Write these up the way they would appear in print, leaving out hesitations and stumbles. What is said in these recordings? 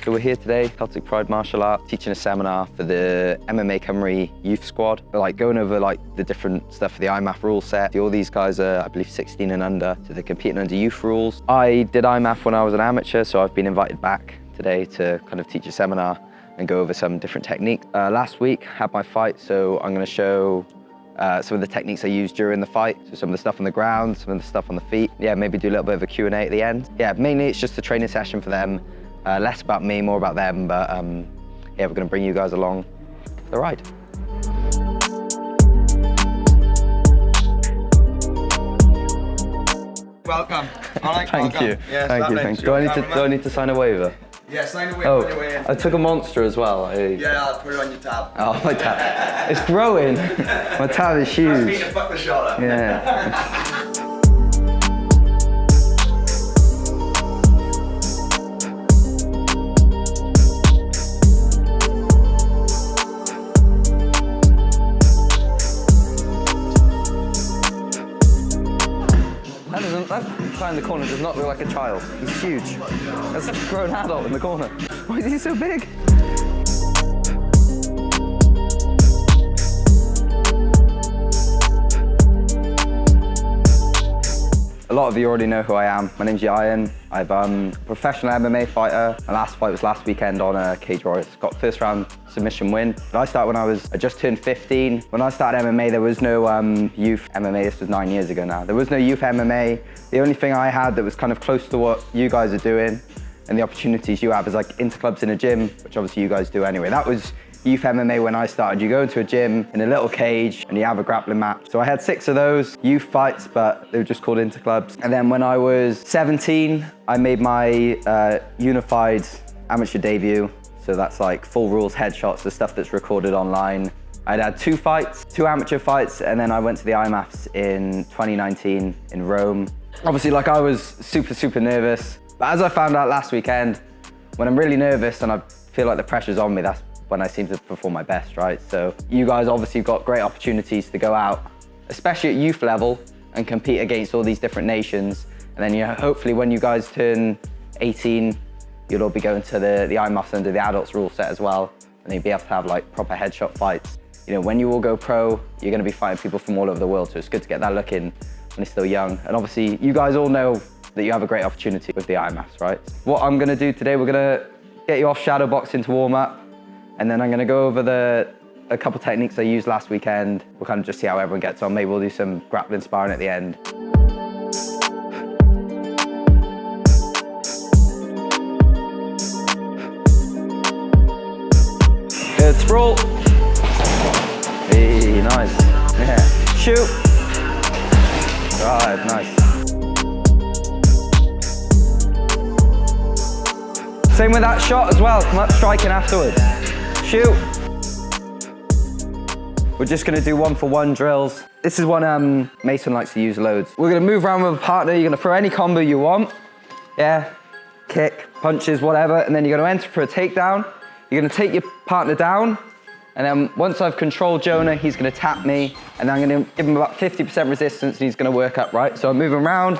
So we're here today, Celtic Pride Martial Art, teaching a seminar for the MMA Cymru youth squad. We're like going over like the different stuff for the IMMAF rule set. All these guys are, I believe, 16 and under, so they're competing under youth rules. I did IMMAF when I was an amateur, so I've been invited back today to kind of teach a seminar and go over some different techniques. Last week, I had my fight, so I'm going to show some of the techniques I used during the fight. So some of the stuff on the ground, some of the stuff on the feet. Yeah, maybe do a little bit of a Q&A at the end. Yeah, mainly it's just a training session for them. Less about me, more about them, but yeah, we're going to bring you guys along for the ride. Welcome. Thank you. Yes, thank you. Do I need to sign a waiver? Yeah, sign a waiver. Oh, I took a monster as well. Yeah, I'll put it on your tab. Oh, my tab. It's growing. My tab is huge. That's me to fuck the shot up. Yeah. That guy in the corner does not look like a child. He's huge. That's a grown adult in the corner. Why is he so big? A lot of you already know who I am. My name's Ian. I'm a professional MMA fighter. My last fight was last weekend on a Cage Warriors. Got first round submission win. I started when I just turned 15. When I started MMA, there was no youth MMA. This was 9 years ago now. There was no youth MMA. The only thing I had that was kind of close to what you guys are doing and the opportunities you have is like interclubs in a gym, which obviously you guys do anyway. That was youth MMA when I started. You go into a gym in a little cage and you have a grappling match. So I had 6 of those youth fights, but they were just called interclubs. And then when I was 17, I made my unified amateur debut. So that's like full rules headshots, the stuff that's recorded online. I'd had 2 fights, 2 amateur fights, and then I went to the IMMAFs in 2019 in Rome. Obviously, like I was super nervous. But as I found out last weekend, when I'm really nervous and I feel like the pressure's on me, that's when I seem to perform my best, right? So you guys obviously got great opportunities to go out, especially at youth level, and compete against all these different nations. And then hopefully when you guys turn 18, you'll all be going to the IMMAFs under the adults rule set as well. And you'll be able to have like proper headshot fights. You know, when you all go pro, you're gonna be fighting people from all over the world. So it's good to get that look in when you're still young. And obviously you guys all know that you have a great opportunity with the IMMAFs, right? What I'm gonna do today, we're gonna get you off shadow boxing to warm up. And then I'm gonna go over a couple techniques I used last weekend. We'll kind of just see how everyone gets on. Maybe we'll do some grappling sparring at the end. Good sprawl. Hey, nice. Yeah. Shoot. Right, nice. Same with that shot as well. Come up striking afterwards. Shoot. We're just gonna do 1-for-1 drills. This is one Mason likes to use loads. We're gonna move around with a partner. You're gonna throw any combo you want. Yeah, kick, punches, whatever. And then you're gonna enter for a takedown. You're gonna take your partner down. And then once I've controlled Jonah, he's gonna tap me. And I'm gonna give him about 50% resistance and he's gonna work up, right? So I'm moving around,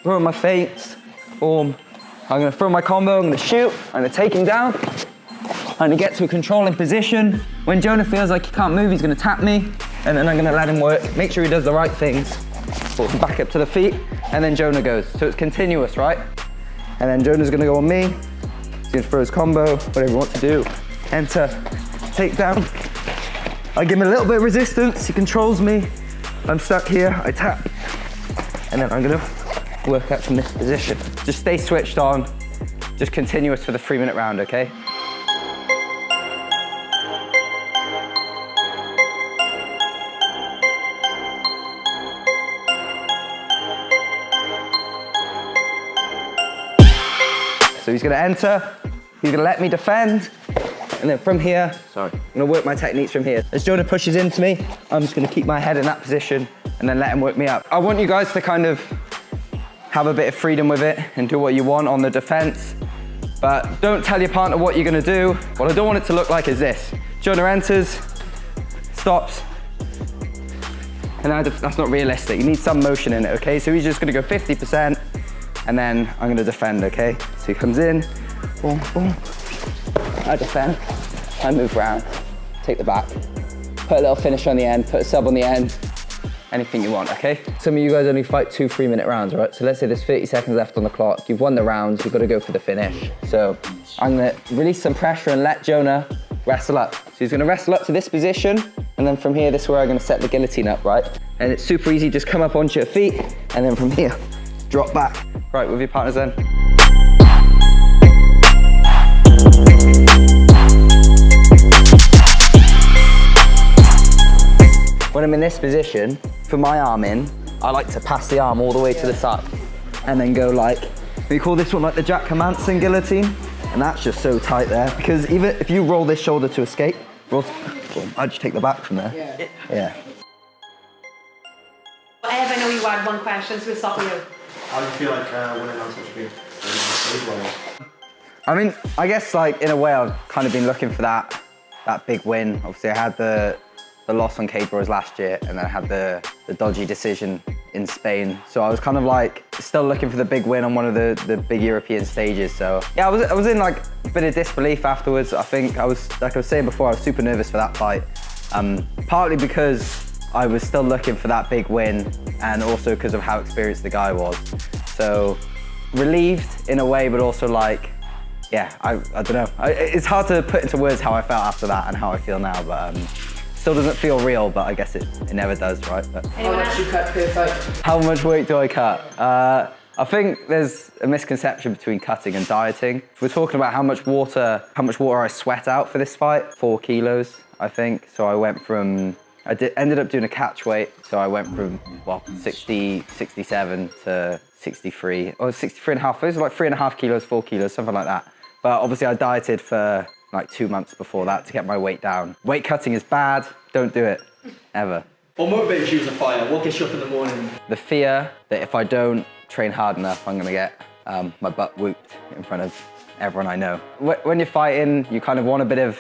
throwing my feints, boom. I'm gonna throw my combo, I'm gonna shoot, I'm gonna take him down. I'm gonna get to a controlling position. When Jonah feels like he can't move, he's gonna tap me, and then I'm gonna let him work. Make sure he does the right things. Back up to the feet, and then Jonah goes. So it's continuous, right? And then Jonah's gonna go on me. He's gonna throw his combo, whatever he wants to do. Enter, take down. I give him a little bit of resistance, he controls me. I'm stuck here, I tap. And then I'm gonna work up from this position. Just stay switched on, just continuous for the 3-minute round, okay? So he's gonna enter, he's gonna let me defend, and then from here, I'm gonna work my techniques from here. As Jonah pushes into me, I'm just gonna keep my head in that position and then let him work me up. I want you guys to kind of have a bit of freedom with it and do what you want on the defense, but don't tell your partner what you're gonna do. What I don't want it to look like is this. Jonah enters, stops, and that's not realistic. You need some motion in it, okay? So he's just gonna go 50%, and then I'm gonna defend, okay? So he comes in, boom, boom, I defend, I move around, take the back, put a little finish on the end, put a sub on the end, anything you want, okay? Some of you guys only fight 2 3-minute rounds, right? So let's say there's 30 seconds left on the clock. You've won the rounds, you've got to go for the finish. So I'm gonna release some pressure and let Jonah wrestle up. So he's gonna wrestle up to this position, and then from here, this is where I'm gonna set the guillotine up, right? And it's super easy, just come up onto your feet, and then from here, drop back. Right, with your partners then. When I'm in this position, for my arm in, I like to pass the arm all the way to the side and then go like, we call this one like the Jack Hermanson guillotine, and that's just so tight there, because even if you roll this shoulder to escape, I just take the back from there. Yeah. Ev, I know you had one question, so we'll stop with you. How do you feel like winning on such a big stage? I mean, I guess like in a way I've kind of been looking for that big win. Obviously I had the loss on Cage Warriors last year, and then I had the dodgy decision in Spain. So I was kind of like still looking for the big win on one of the big European stages. So yeah, I was in like a bit of disbelief afterwards. I think I was, like I was saying before, I was super nervous for that fight. Partly because I was still looking for that big win, and also because of how experienced the guy was. So relieved in a way, but also like, yeah, I don't know. It's hard to put into words how I felt after that and how I feel now, but still doesn't feel real, but I guess it never does, right? But How much you cut per fight? how much weight do I cut? I think there's a misconception between cutting and dieting. If we're talking about how much water I sweat out for this fight, 4 kilos, I think. So I went from, ended up doing a catch weight. So I went from, well, 60, 67 to 63, or 63 and a half. It was like 3.5 kilos, 4 kilos, something like that. But obviously I dieted for like 2 months before that to get my weight down. Weight cutting is bad, don't do it, ever. What motivates you as a fighter? What gets you up in the morning? The fear that if I don't train hard enough, I'm gonna get my butt whooped in front of everyone I know. When you're fighting, you kind of want a bit of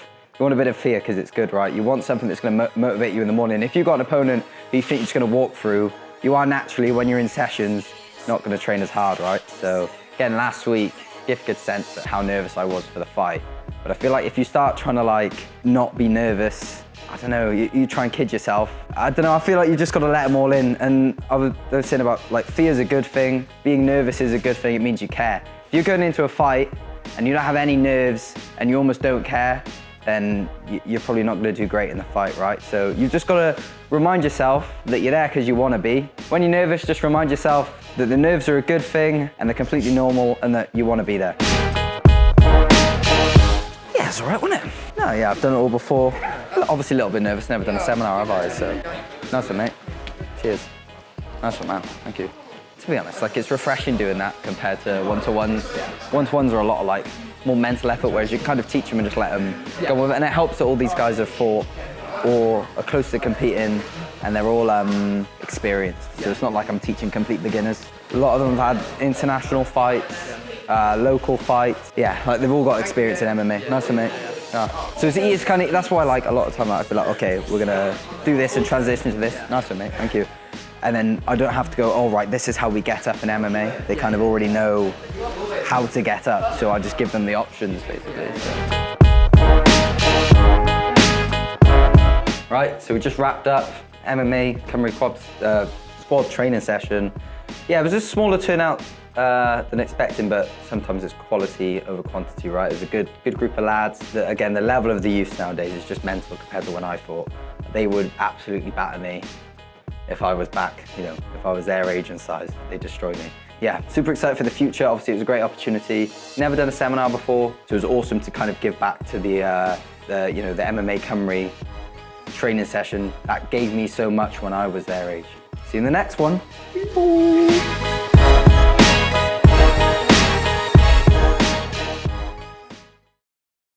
fear because it's good, right? You want something that's gonna motivate you in the morning. If you've got an opponent who you think you're just gonna walk through, you are naturally, when you're in sessions, not gonna train as hard, right? So again, last week, give good sense at how nervous I was for the fight. But I feel like if you start trying to like not be nervous, I don't know, you try and kid yourself. I don't know, I feel like you just got to let them all in. And I was saying about like fear is a good thing, being nervous is a good thing, it means you care. If you're going into a fight and you don't have any nerves and you almost don't care, then you're probably not going to do great in the fight, right? So you've just got to remind yourself that you're there because you want to be. When you're nervous, just remind yourself that the nerves are a good thing and they're completely normal and that you want to be there. Yeah, it's all right, wasn't it? No, yeah, I've done it all before. Obviously a little bit nervous, never done a seminar, have I? So, nice one, mate. Cheers. Nice one, man. Thank you. To be honest, like it's refreshing doing that compared to one-to-ones. One-to-ones are a lot of like more mental effort, whereas you kind of teach them and just let them go with it. And it helps that all these guys have fought or are close to competing and they're all experienced. So it's not like I'm teaching complete beginners. A lot of them have had international fights, local fights. Yeah, like they've all got experience in MMA. Nice one, mate. Yeah. So it's kind of, that's why like a lot of time I feel like, okay, we're gonna do this and transition to this. Nice one, mate, thank you. And then I don't have to go, oh right, this is how we get up in MMA. They kind of already know how to get up, so I just give them the options, basically. So. Right, so we just wrapped up MMA Cymru squad training session. Yeah, it was a smaller turnout than expecting, but sometimes it's quality over quantity, right? There's a good group of lads that, again, the level of the youth nowadays is just mental compared to when I fought. They would absolutely batter me if I was back, you know, if I was their age and size, they'd destroy me. Yeah, super excited for the future. Obviously, it was a great opportunity. Never done a seminar before, so it was awesome to kind of give back to the MMA Cymru training session. That gave me so much when I was their age. See you in the next one.